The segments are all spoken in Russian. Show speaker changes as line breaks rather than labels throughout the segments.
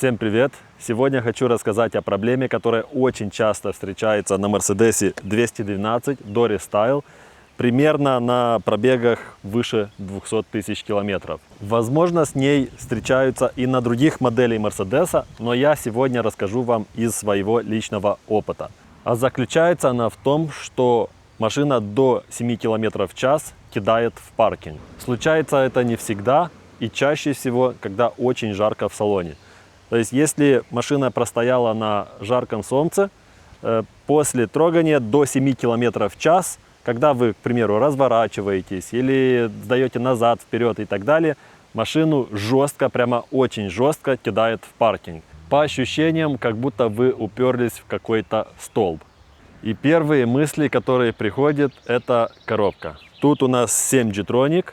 Всем привет! Сегодня хочу рассказать о проблеме, которая очень часто встречается на Mercedes 212 Dory Style, примерно на пробегах выше 200 тысяч километров. Возможно, с ней встречаются и на других моделях Mercedes, но я сегодня расскажу вам из своего личного опыта. А заключается она в том, что машина до 7 км в час кидает в паркинг. Случается это не всегда и чаще всего, когда очень жарко в салоне. То есть, если машина простояла на жарком солнце, после трогания до 7 км в час, когда вы, к примеру, разворачиваетесь или сдаете назад, вперед и так далее, машину жестко, прямо очень жестко кидает в паркинг. По ощущениям, как будто вы уперлись в какой-то столб. И первые мысли, которые приходят, это коробка. Тут у нас 7 G-Tronic,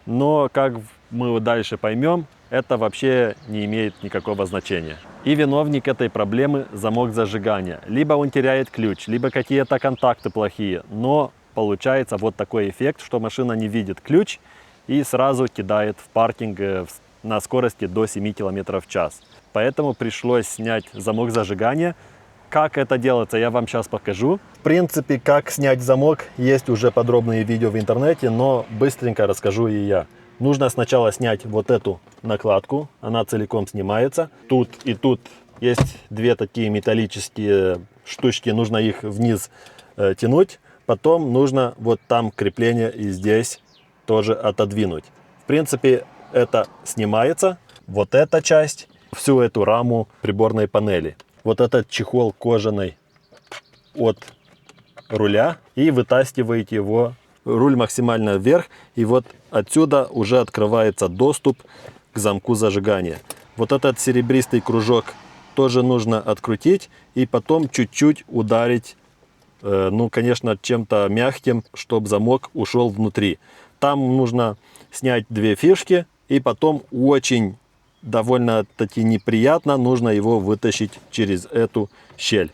но, как мы дальше поймем, это вообще не имеет никакого значения. И виновник этой проблемы – замок зажигания. Либо он теряет ключ, либо какие-то контакты плохие. Но получается вот такой эффект, что машина не видит ключ и сразу кидает в паркинг на скорости до 7 км в час. Поэтому пришлось снять замок зажигания. Как это делается, я вам сейчас покажу. В принципе, как снять замок, есть уже подробные видео в интернете, но быстренько расскажу и я. Нужно сначала снять вот эту накладку, она целиком снимается. Тут и тут есть две такие металлические штучки, нужно их вниз тянуть. Потом нужно вот там крепление и здесь тоже отодвинуть. В принципе, это снимается, вот эта часть, всю эту раму приборной панели. Вот этот чехол кожаный от руля и вытаскиваете его. Руль максимально вверх, и вот отсюда уже открывается доступ к замку зажигания. Вот этот серебристый кружок тоже нужно открутить и потом чуть-чуть ударить, ну, конечно, чем-то мягким, чтобы замок ушел внутри. Там нужно снять две фишки, и потом очень довольно-таки неприятно нужно его вытащить через эту щель.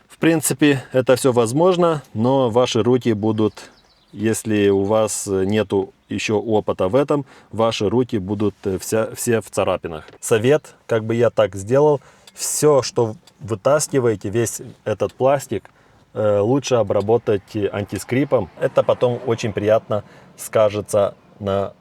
В принципе, это все возможно, но ваши руки будут... Если у вас нету еще опыта в этом, ваши руки будут все в царапинах. Совет, как бы я так сделал, все, что вытаскиваете, весь этот пластик, лучше обработать антискрипом. Это потом очень приятно скажется на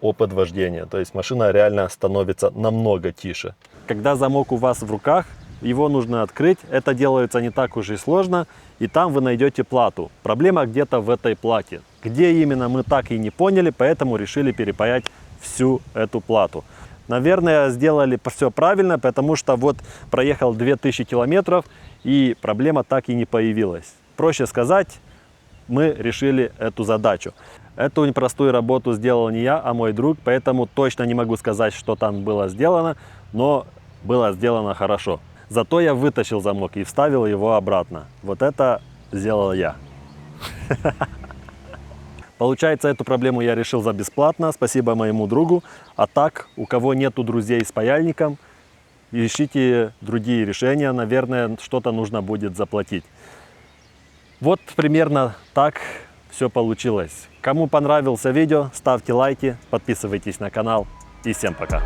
опыт вождения. То есть машина реально становится намного тише. Когда замок у вас в руках, его нужно открыть. Это делается не так уж и сложно. И там вы найдете плату. Проблема где-то в этой плате. Где именно, мы так и не поняли, поэтому решили перепаять всю эту плату. Наверное, сделали все правильно, потому что вот проехал 2000 километров, и проблема так и не появилась. Проще сказать, мы решили эту задачу. Эту непростую работу сделал не я, а мой друг, поэтому точно не могу сказать, что там было сделано, но было сделано хорошо. Зато я вытащил замок и вставил его обратно. Вот это сделал я. Получается, эту проблему я решил за бесплатно. Спасибо моему другу. А так, у кого нету друзей с паяльником, ищите другие решения. Наверное, что-то нужно будет заплатить. Вот примерно так все получилось. Кому понравилось видео, ставьте лайки, подписывайтесь на канал. И всем пока.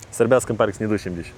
Сърбяскам парк с недущим дичь.